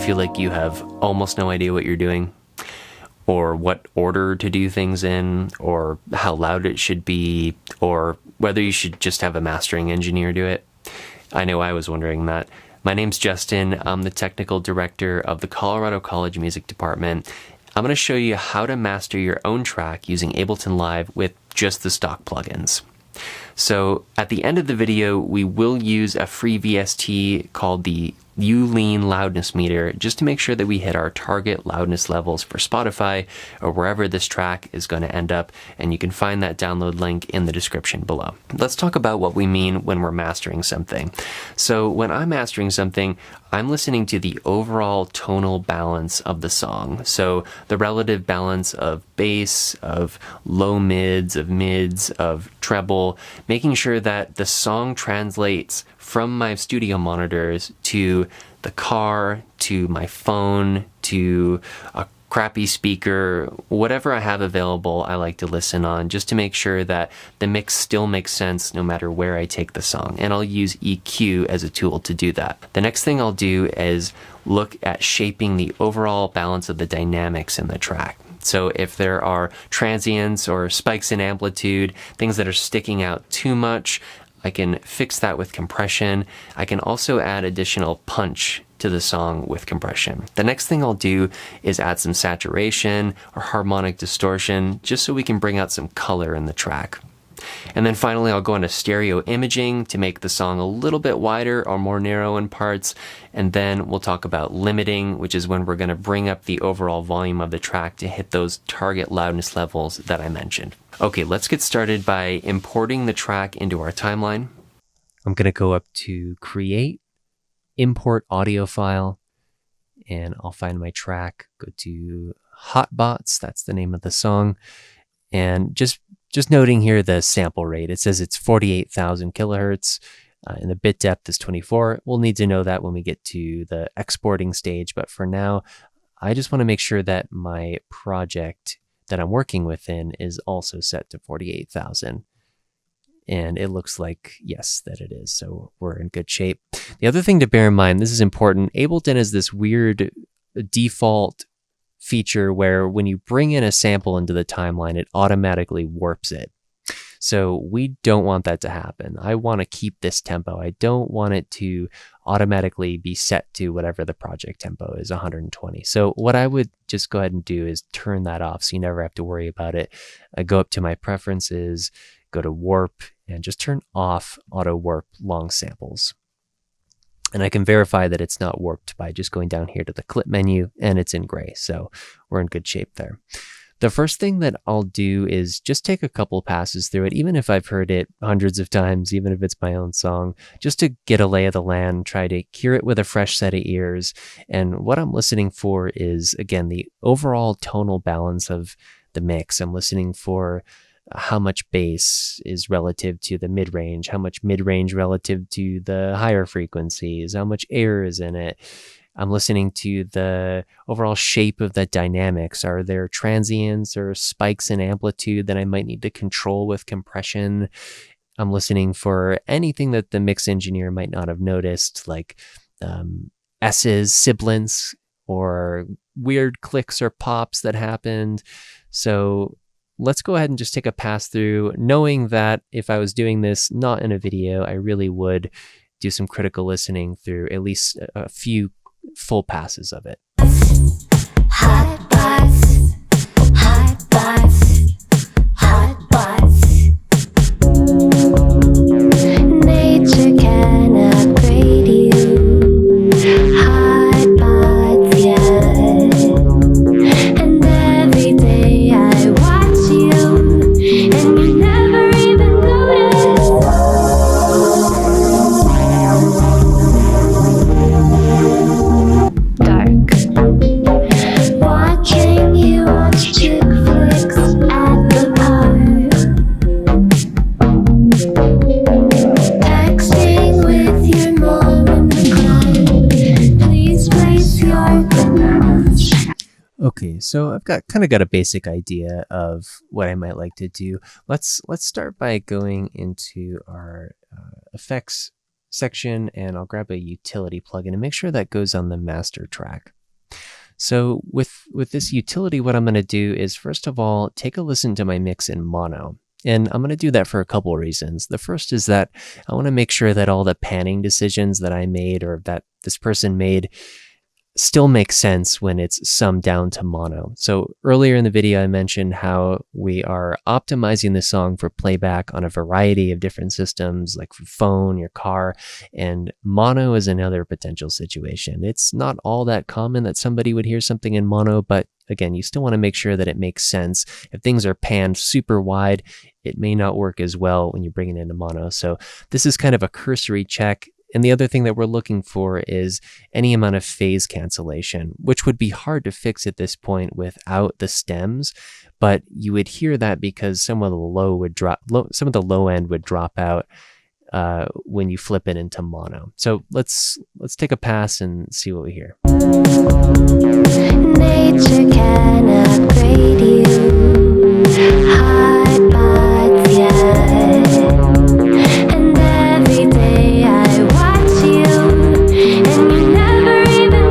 feel like you have almost no idea what you're doing, or what order to do things in, or how loud it should be, or whether you should just have a mastering engineer do it? I know I was wondering that. My name's Justin. I'm the technical director of the Colorado College Music Department. I'm going to show you how to master your own track using Ableton Live with just the stock plugins. So at the end of the video, we will use a free VST called the YouLean loudness meter, just to make sure that we hit our target loudness levels for Spotify or wherever this track is going to end up, and you can find that download link in the description below. Let's talk about what we mean when we're mastering something. So when I'm mastering something, I'm listening to the overall tonal balance of the song. So the relative balance of bass, of low mids, of treble, making sure that the song translates from my studio monitors to the car, to my phone, to a crappy speaker, whatever I have available, I like to listen on just to make sure that the mix still makes sense no matter where I take the song. And I'll use EQ as a tool to do that. The next thing I'll do is look at shaping the overall balance of the dynamics in the track. So if there are transients or spikes in amplitude, things that are sticking out too much, I can fix that with compression. I can also add additional punch to the song with compression. The next thing I'll do is add some saturation or harmonic distortion, just so we can bring out some color in the track. And then finally, I'll go into stereo imaging to make the song a little bit wider or more narrow in parts. And then we'll talk about limiting, which is when we're going to bring up the overall volume of the track to hit those target loudness levels that I mentioned. Okay, let's get started by importing the track into our timeline. I'm going to go up to Create, Import Audio File, and I'll find my track, go to Hotbots, that's the name of the song, and just noting here the sample rate. It says it's 48,000 kilohertz, and the bit depth is 24. We'll need to know that when we get to the exporting stage, but for now, I just want to make sure that my project that I'm working within is also set to 48,000. And it looks like, yes, that it is. So we're in good shape. The other thing to bear in mind, this is important, Ableton has this weird default feature where when you bring in a sample into the timeline, it automatically warps it. So we don't want that to happen. I want to keep this tempo. I don't want it to automatically be set to whatever the project tempo is, 120. So what I would just go ahead and do is turn that off so you never have to worry about it. I go up to my preferences, go to warp, and just turn off auto warp long samples. And I can verify that it's not warped by just going down here to the clip menu, and it's in gray. So we're in good shape there. The first thing that I'll do is just take a couple passes through it, even if I've heard it hundreds of times, even if it's my own song, just to get a lay of the land, try to hear it with a fresh set of ears. And what I'm listening for is, again, the overall tonal balance of the mix. I'm listening for how much bass is relative to the mid-range, how much mid-range relative to the higher frequencies, how much air is in it. I'm listening to the overall shape of the dynamics. Are there transients or spikes in amplitude that I might need to control with compression? I'm listening for anything that the mix engineer might not have noticed, like S's, sibilants, or weird clicks or pops that happened. So let's go ahead and just take a pass through, knowing that if I was doing this not in a video, I really would do some critical listening through at least a few full passes of it. Hot bots, hot bots, hot bots. Nature can upgrade you. Hot bots, yeah. And every day I watch you, and you never even notice. Dark. Watching you watch chick flicks at the park. Texting with your mom in the club. Please place your bananas. Okay, so I've got a basic idea of what I might like to do. Let's start by going into our effects section, and I'll grab a utility plugin and make sure that goes on the master track. So with this utility, what I'm going to do is, first of all, take a listen to my mix in mono. And I'm going to do that for a couple of reasons. The first is that I want to make sure that all the panning decisions that I made or that this person made still make sense when it's summed down to mono. So earlier in the video, I mentioned how we are optimizing the song for playback on a variety of different systems, like your phone, your car, and mono is another potential situation. It's not all that common that somebody would hear something in mono, but again, you still want to make sure that it makes sense. If things are panned super wide, it may not work as well when you bring it into mono. So this is kind of a cursory check. And the other thing that we're looking for is any amount of phase cancellation, which would be hard to fix at this point without the stems, but you would hear that because some of the low end would drop out when you flip it into mono. So let's take a pass and see what we hear. Nature can upgrade you. Hot box, yeah. And every day I watch you, and you never even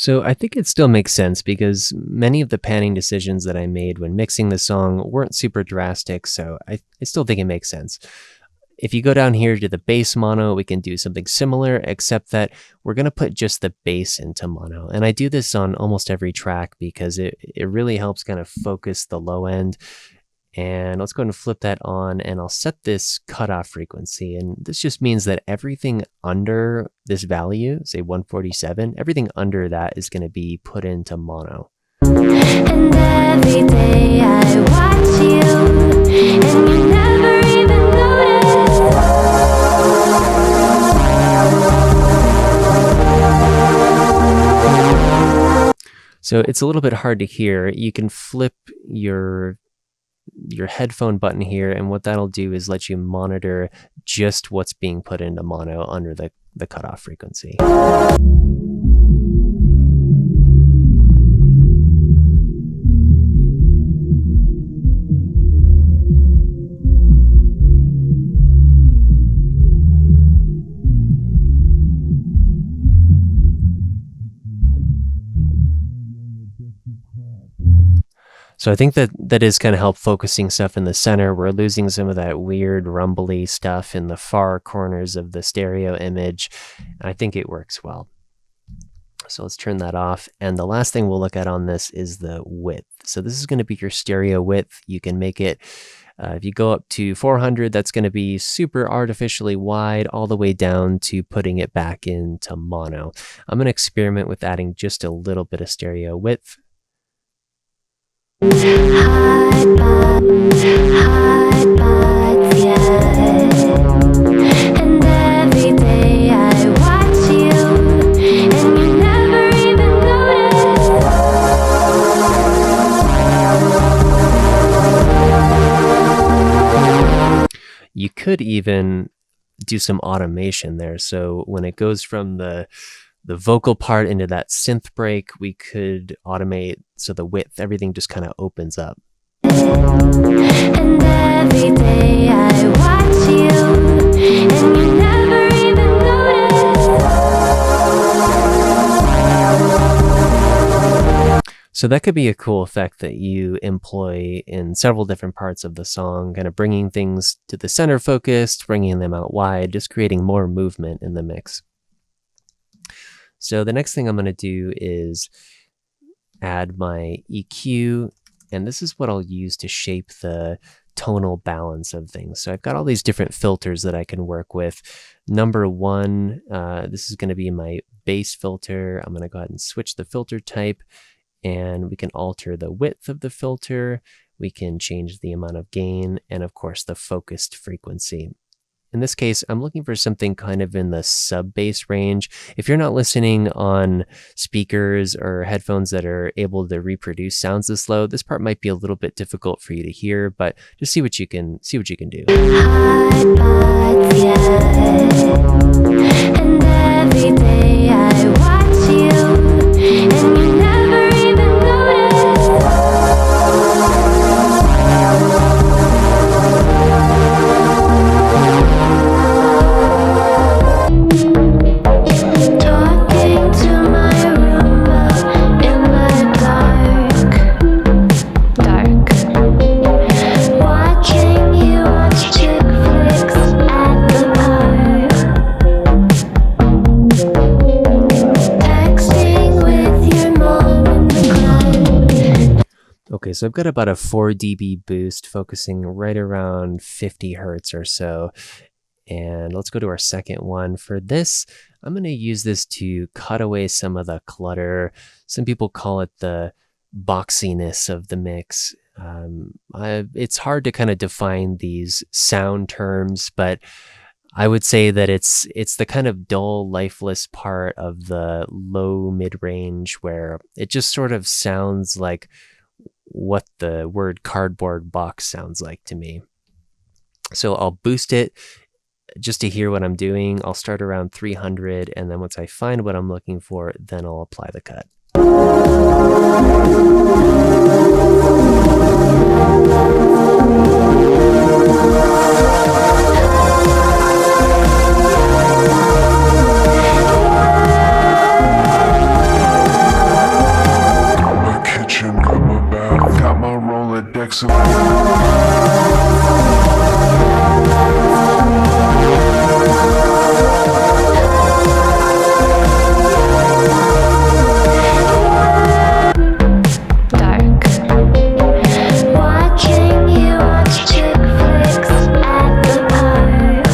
So I think it still makes sense because many of the panning decisions that I made when mixing the song weren't super drastic, so I still think it makes sense. If you go down here to the bass mono, we can do something similar, except that we're going to put just the bass into mono. And I do this on almost every track because it really helps kind of focus the low end. And let's go ahead and flip that on, and I'll set this cutoff frequency. And this just means that everything under this value, say 147, everything under that is going to be put into mono. And every day I watch you, and you never even notice. So it's a little bit hard to hear. You can flip your headphone button here, and what that'll do is let you monitor just what's being put into mono under the cutoff frequency. So I think that is going to help focusing stuff in the center. We're losing some of that weird rumbly stuff in the far corners of the stereo image. I think it works well. So let's turn that off. And the last thing we'll look at on this is the width. So this is going to be your stereo width. You can make it, if you go up to 400, that's going to be super artificially wide, all the way down to putting it back into mono. I'm going to experiment with adding just a little bit of stereo width. Hot box, yeah. And every day I watch you, and you never even notice. You could even do some automation there. So when it goes from the vocal part into that synth break, we could automate so the width, everything just kind of opens up. And every day I watch you, and you never even notice. So that could be a cool effect that you employ in several different parts of the song, kind of bringing things to the center focused, bringing them out wide, just creating more movement in the mix. So the next thing I'm going to do is add my EQ, and this is what I'll use to shape the tonal balance of things. So I've got all these different filters that I can work with. Number one, this is going to be my bass filter. I'm going to go ahead and switch the filter type, and we can alter the width of the filter. We can change the amount of gain, and of course the focused frequency. In this case, I'm looking for something kind of in the sub-bass range. If you're not listening on speakers or headphones that are able to reproduce sounds this low, this part might be a little bit difficult for you to hear, but just see what you can do. Hot spots, yeah. And every day I watch you, and you never even notice. Talking to my Roomba in the dark. Watching you watch chick flicks at the park. Texting with your mom in the cloud. Okay, so I've got about a 4 dB boost focusing right around 50 hertz or so. And let's go to our second one. For this, I'm going to use this to cut away some of the clutter. Some people call it the boxiness of the mix. It's hard to kind of define these sound terms, but I would say that it's the kind of dull, lifeless part of the low mid-range where it just sort of sounds like what the word cardboard box sounds like to me. So I'll boost it just to hear what I'm doing. I'll start around 300, and then once I find what I'm looking for, then I'll apply the cut. My kitchen, got my bath, got my Rolodex Dark. Watching you watch chick flicks at the park.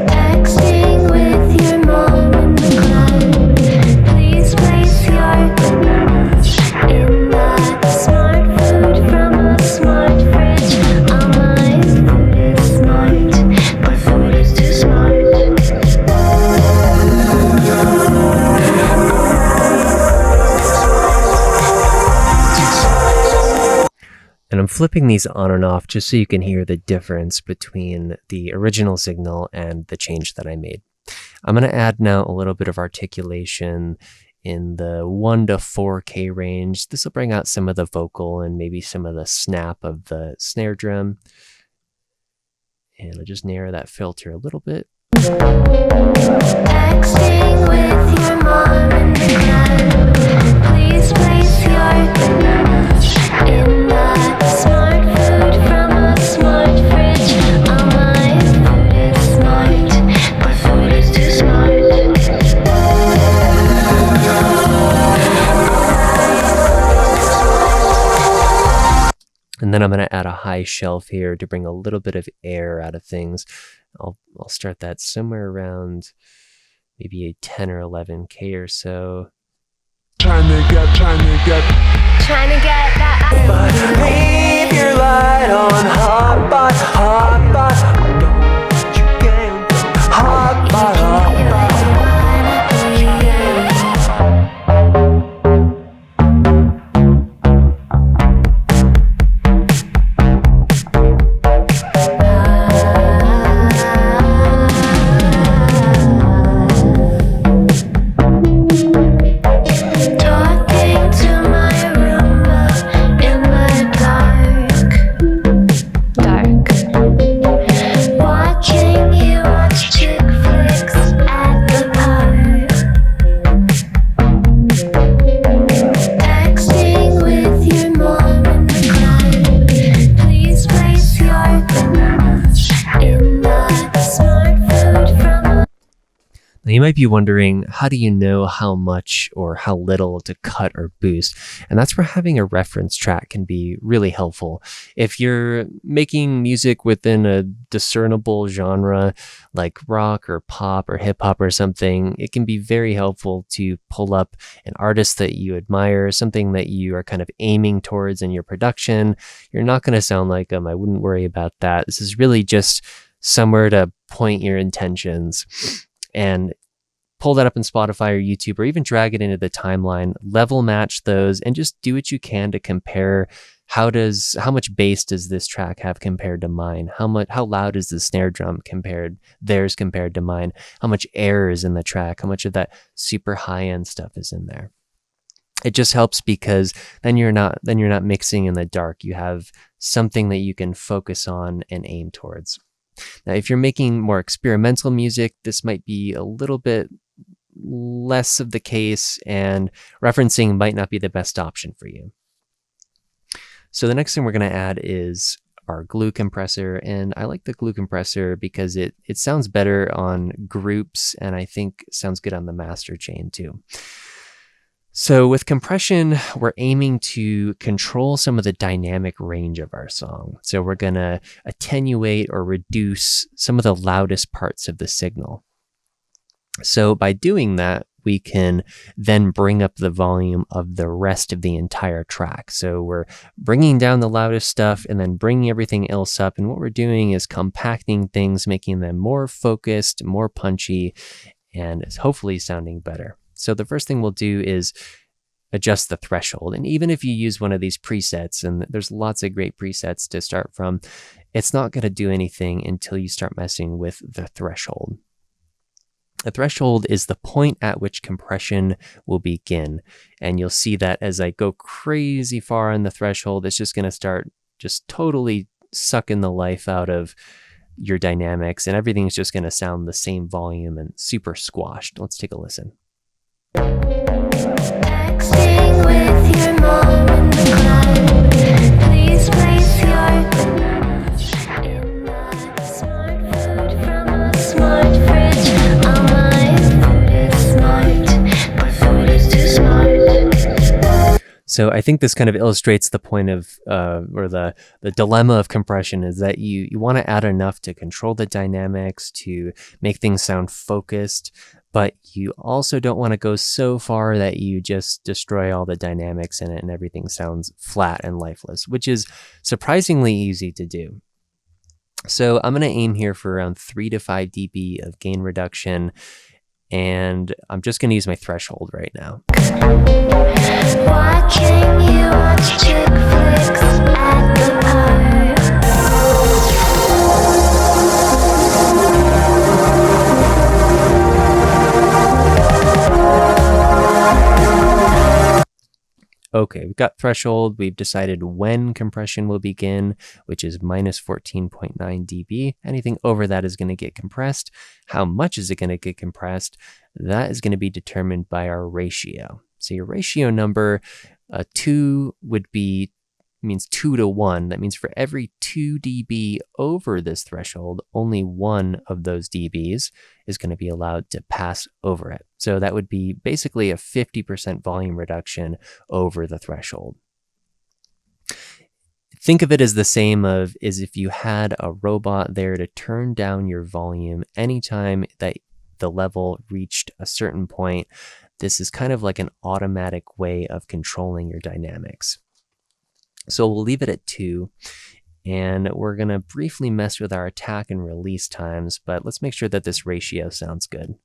Texting with your mom in the cloud. Please place your bananas in that smart food from a smart fridge. All my food is smart, but food is too smart. And I'm flipping these on and off just so you can hear the difference between the original signal and the change that I made. I'm going to add now a little bit of articulation in the 1 to 4K range. This will bring out some of the vocal and maybe some of the snap of the snare drum. And I'll just narrow that filter a little bit. Texting with your mom in the cloud. Please place your bananas in that smart food from a smart fridge. All my food is smart, but food is too smart. And then I'm going to add a high shelf here to bring a little bit of air out of things. I'll start that somewhere around maybe a 10 or 11K or so. trying to get Trying to get that. Leave your light on, hot spot. Don't you game, hot spot. Talking to my Roomba in the dark. Now, you might be wondering, how do you know how much or how little to cut or boost? And that's where having a reference track can be really helpful. If you're making music within a discernible genre like rock or pop or hip hop or something, it can be very helpful to pull up an artist that you admire, something that you are kind of aiming towards in your production. You're not going to sound like them. I wouldn't worry about that. This is really just somewhere to point your intentions. And pull that up in Spotify or YouTube, or even drag it into the timeline, level match those, and just do what you can to compare how much bass does this track have compared to mine? How loud is the snare drum compared to mine? How much air is in the track? How much of that super high end stuff is in there? It just helps because then you're not mixing in the dark. You have something that you can focus on and aim towards. Now, if you're making more experimental music, this might be a little bit less of the case, and referencing might not be the best option for you. So the next thing we're going to add is our glue compressor, and I like the glue compressor because it sounds better on groups, and I think sounds good on the master chain too. So with compression, we're aiming to control some of the dynamic range of our song. So we're going to attenuate or reduce some of the loudest parts of the signal. So by doing that, we can then bring up the volume of the rest of the entire track. So we're bringing down the loudest stuff and then bringing everything else up. And what we're doing is compacting things, making them more focused, more punchy, and it's hopefully sounding better. So the first thing we'll do is adjust the threshold. And even if you use one of these presets, and there's lots of great presets to start from, it's not going to do anything until you start messing with the threshold. The threshold is the point at which compression will begin. And you'll see that as I go crazy far on the threshold, it's just going to start just totally sucking the life out of your dynamics, and everything's just going to sound the same volume and super squashed. Let's take a listen. Texting with your mom in the cloud. Please place your bananas in the smart food from a smart fridge. Oh, my food is smart. My food is too smart. So I think this kind of illustrates the point of, or the dilemma of compression, is that you want to add enough to control the dynamics, to make things sound focused, but you also don't want to go so far that you just destroy all the dynamics in it and everything sounds flat and lifeless, which is surprisingly easy to do. So I'm going to aim here for around 3 to 5 dB of gain reduction, and I'm just going to use my threshold right now. Watching you watch chick flicks at the park. Okay, we've got threshold. We've decided when compression will begin, which is minus 14.9 dB. Anything over that is going to get compressed. How much is it going to get compressed? That is going to be determined by our ratio. So your ratio number, 2 means 2 to 1. That means for every 2 dB over this threshold, only one of those dBs is going to be allowed to pass over it. So that would be basically a 50% volume reduction over the threshold. Think of it as the same as if you had a robot there to turn down your volume anytime that the level reached a certain point. This is kind of like an automatic way of controlling your dynamics. So we'll leave it at 2, and we're going to briefly mess with our attack and release times, but let's make sure that this ratio sounds good.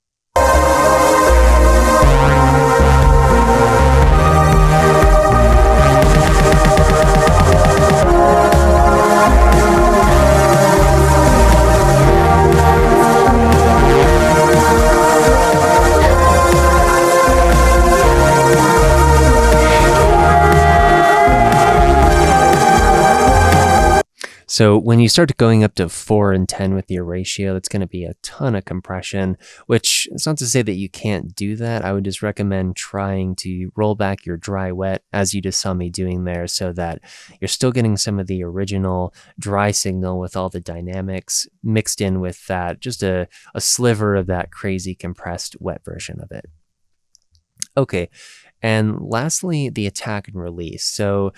So when you start going up to 4 and 10 with your ratio, that's going to be a ton of compression, which is not to say that you can't do that. I would just recommend trying to roll back your dry wet as you just saw me doing there, so that you're still getting some of the original dry signal with all the dynamics mixed in with that, just a sliver of that crazy compressed wet version of it. Okay, and lastly, the attack and release. So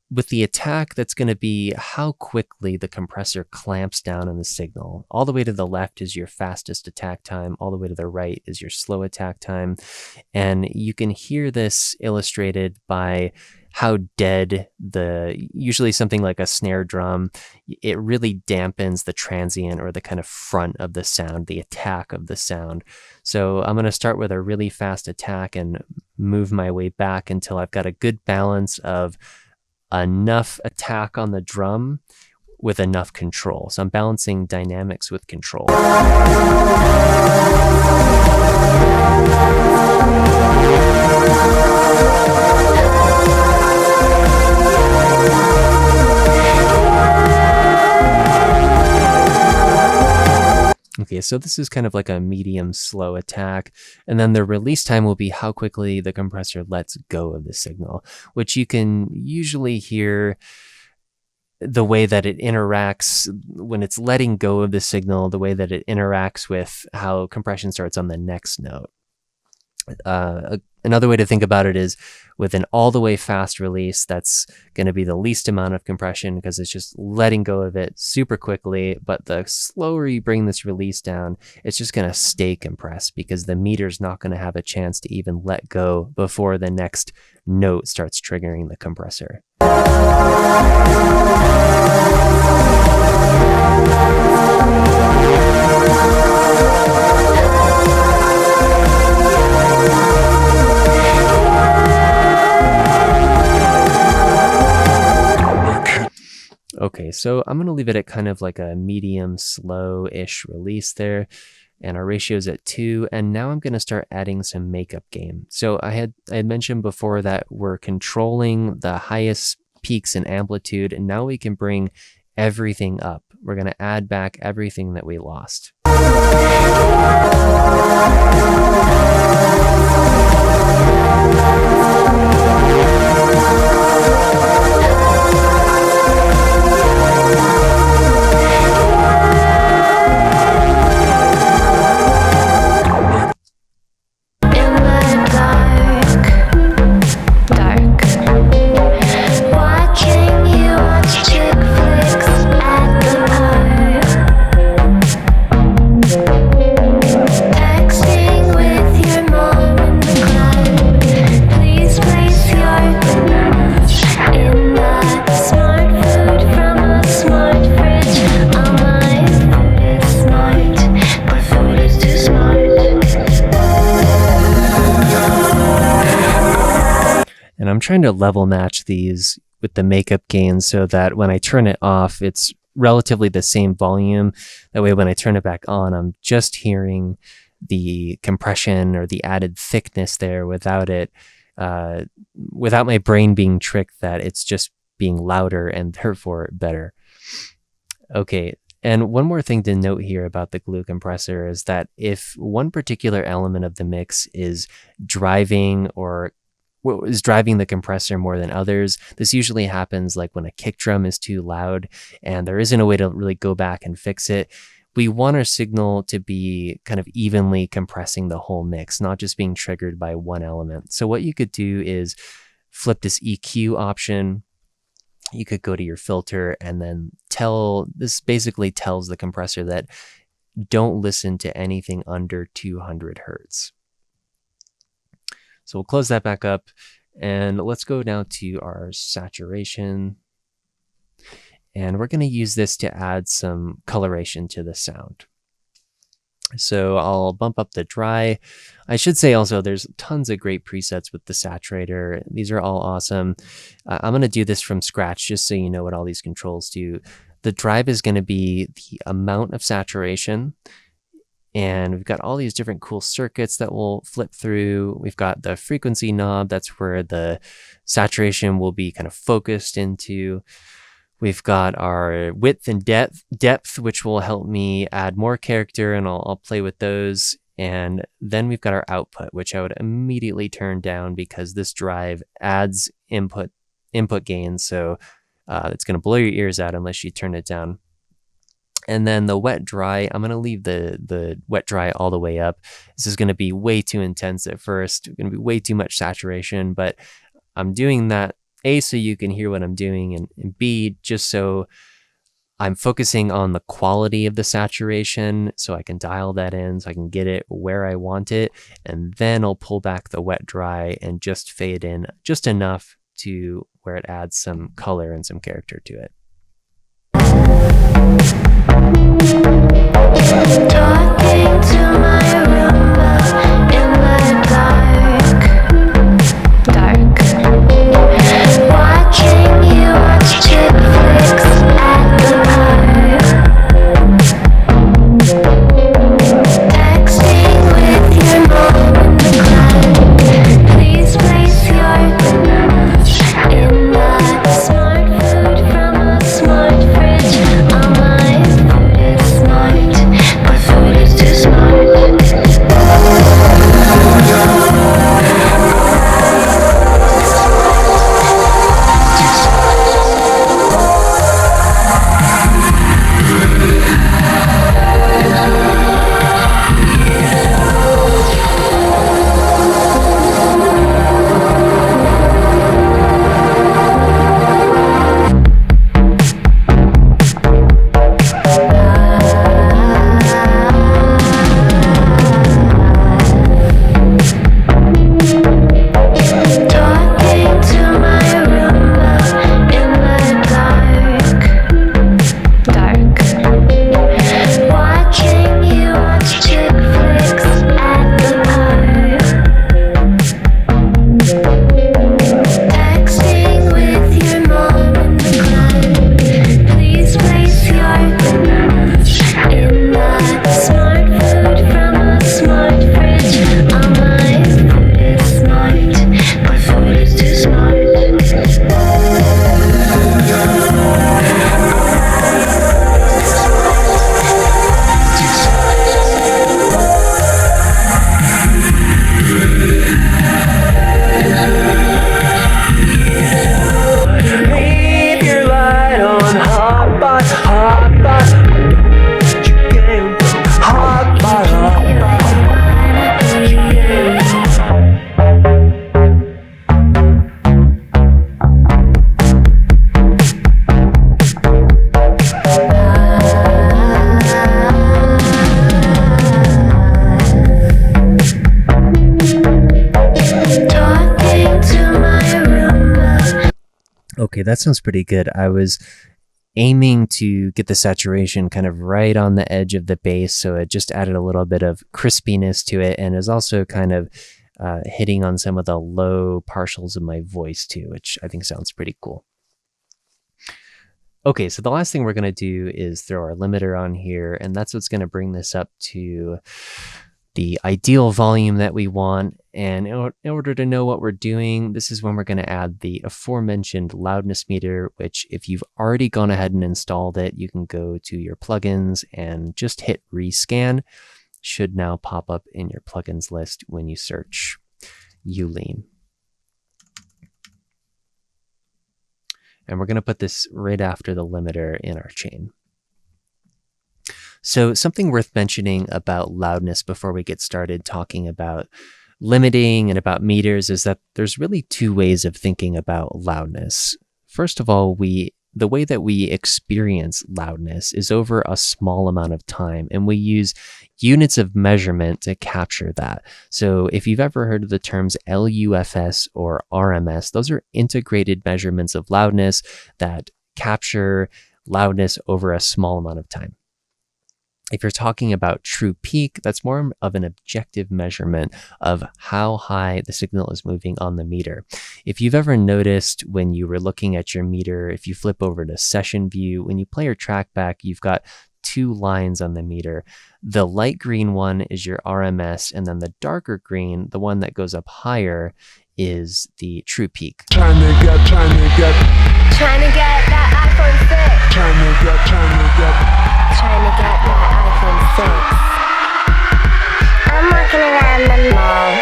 with the attack, that's going to be how quickly the compressor clamps down on the signal. All the way to the left is your fastest attack time. All the way to the right is your slow attack time. And you can hear this illustrated by how dead usually something like a snare drum, it really dampens the transient or the kind of front of the sound, the attack of the sound. So I'm going to start with a really fast attack and move my way back until I've got a good balance of enough attack on the drum with enough control. So I'm balancing dynamics with control. Okay, so this is kind of like a medium slow attack, and then the release time will be how quickly the compressor lets go of the signal, which you can usually hear the way that it interacts when it's letting go of the signal, the way that it interacts with how compression starts on the next note. Another way to think about it is with an all the way fast release, that's going to be the least amount of compression because it's just letting go of it super quickly. But the slower you bring this release down, it's just going to stay compressed because the meter's not going to have a chance to even let go before the next note starts triggering the compressor. Okay, so I'm going to leave it at kind of like a medium slow-ish release there, and our ratio is at 2, and now I'm going to start adding some makeup gain. So I had mentioned before that we're controlling the highest peaks in amplitude, and now we can bring everything up. We're going to add back everything that we lost. And I'm trying to level match these with the makeup gain so that when I turn it off, it's relatively the same volume. That way, when I turn it back on, I'm just hearing the compression or the added thickness there without my brain being tricked that it's just being louder and therefore better. Okay. And one more thing to note here about the glue compressor is that if one particular element of the mix is driving the compressor more than others, this usually happens like when a kick drum is too loud and there isn't a way to really go back and fix it. We want our signal to be kind of evenly compressing the whole mix, not just being triggered by one element. So what you could do is flip this EQ option. You could go to your filter and then this basically tells the compressor that don't listen to anything under 200 hertz. So we'll close that back up and let's go now to our saturation. And we're going to use this to add some coloration to the sound. So I'll bump up the dry. I should say also there's tons of great presets with the saturator. These are all awesome. I'm going to do this from scratch just so you know what all these controls do. The drive is going to be the amount of saturation. And we've got all these different cool circuits that we'll flip through. We've got the frequency knob. That's where the saturation will be kind of focused into. We've got our width and depth, which will help me add more character, and I'll play with those. And then we've got our output, which I would immediately turn down because this drive adds input gain. So it's going to blow your ears out unless you turn it down. And then the wet dry, I'm going to leave the wet dry all the way up. This is going to be way too intense at first. Going to be way too much saturation, but I'm doing that A, so you can hear what I'm doing, and B, just so I'm focusing on the quality of the saturation so I can dial that in, so I can get it where I want it. And then I'll pull back the wet dry and just fade in just enough to where it adds some color and some character to it. Talking to my Roomba in the dark. Watching you watch chick flicks at the park. Texting with your mom in the cloud. Please place your in the smart food from a smart fridge. All my food is smart, but food is too smart. Talking to my Roomba in the dark. Watching you watch chick flicks at the park. Texting with your mom in the cloud. Please place your in the smart food from a smart fridge. All my food is smart, but food is too smart. Leave your light on, hotbot, hotbot. Don't you game, hotbot, hotbot. Talking to my Roomba. Okay, that sounds pretty good. I was aiming to get the saturation kind of right on the edge of the bass, so it just added a little bit of crispiness to it, and is also kind of hitting on some of the low partials of my voice too, which I think sounds pretty cool. Okay, so the last thing we're going to do is throw our limiter on here, and that's what's going to bring this up to the ideal volume that we want. And in order to know what we're doing, this is when we're going to add the aforementioned loudness meter, which if you've already gone ahead and installed it, you can go to your plugins and just hit rescan. Should now pop up in your plugins list when you search YouLean. And we're going to put this right after the limiter in our chain. So something worth mentioning about loudness before we get started talking about limiting and about meters is that there's really two ways of thinking about loudness. First of all, the way that we experience loudness is over a small amount of time, and we use units of measurement to capture that. So if you've ever heard of the terms LUFS or RMS, those are integrated measurements of loudness that capture loudness over a small amount of time. If you're talking about true peak, that's more of an objective measurement of how high the signal is moving on the meter. If you've ever noticed when you were looking at your meter, if you flip over to session view, when you play your track back, you've got two lines on the meter. The light green one is your RMS, and then the darker green, the one that goes up higher, is the true peak. Trying to get Trying to get that iPhone 6. Trying to get Trying to get that iPhone 6. I'm walking around the mall.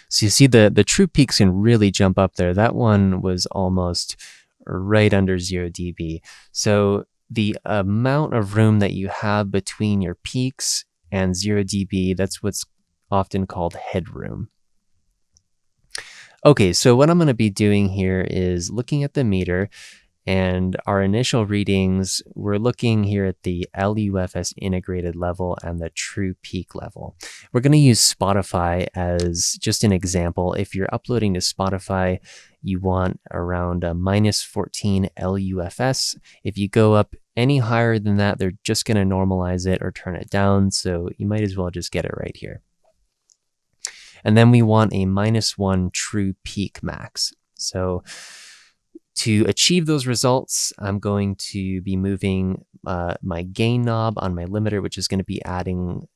So you see the true peaks can really jump up there. That one was almost right under 0 dB. So the amount of room that you have between your peaks and 0 dB, that's what's often called headroom. Okay, so what I'm going to be doing here is looking at the meter, and our initial readings, we're looking here at the LUFS integrated level and the true peak level. We're going to use Spotify as just an example. If you're uploading to Spotify, you want around a -14 LUFS. If you go up any higher than that, they're just going to normalize it or turn it down, so you might as well just get it right here. And then we want a -1 true peak max. So to achieve those results, I'm going to be moving my gain knob on my limiter, which is going to be adding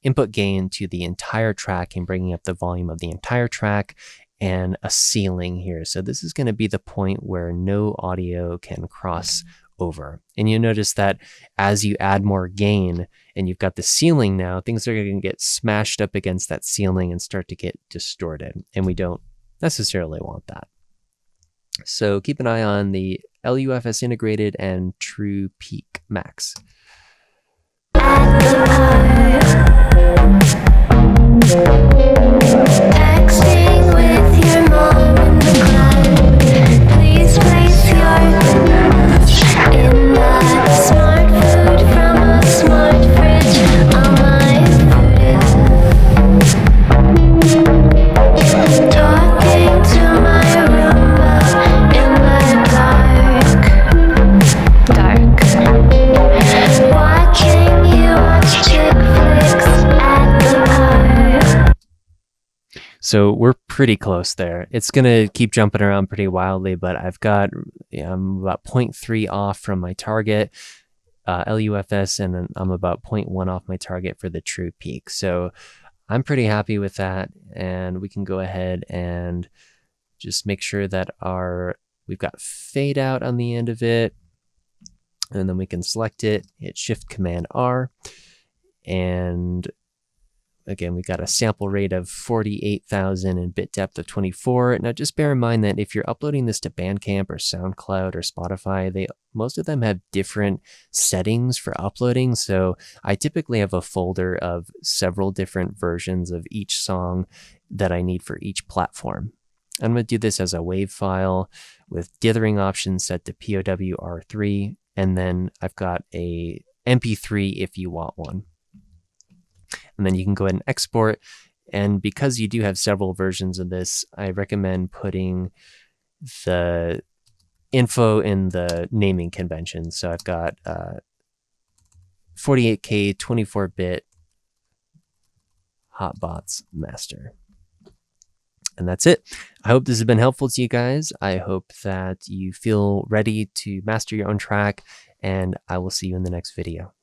input gain to the entire track and bringing up the volume of the entire track, and a ceiling here. So this is going to be the point where no audio can cross over. And you'll notice that as you add more gain and you've got the ceiling now, things are going to get smashed up against that ceiling and start to get distorted. And we don't necessarily want that. So keep an eye on the LUFS integrated and true peak max. Texting with your mom in the club. Please place your in the smart food from a smart fridge on my food. Talking to my Roomba in the dark. Watching you watch chick flicks at the park. So we're pretty close there. It's going to keep jumping around pretty wildly, but I'm about 0.3 off from my target LUFS, and then I'm about 0.1 off my target for the true peak. So I'm pretty happy with that, and we can go ahead and just make sure that we've got fade out on the end of it, and then we can select it, hit Shift Command R, and again, we got a sample rate of 48,000 and bit depth of 24. Now, just bear in mind that if you're uploading this to Bandcamp or SoundCloud or Spotify, most of them have different settings for uploading. So I typically have a folder of several different versions of each song that I need for each platform. I'm going to do this as a WAV file with dithering options set to POW-R3, and then I've got a MP3 if you want one. And then you can go ahead and export. And because you do have several versions of this, I recommend putting the info in the naming convention. So I've got 48K 24-bit Hotbots master. And that's it. I hope this has been helpful to you guys. I hope that you feel ready to master your own track, and I will see you in the next video.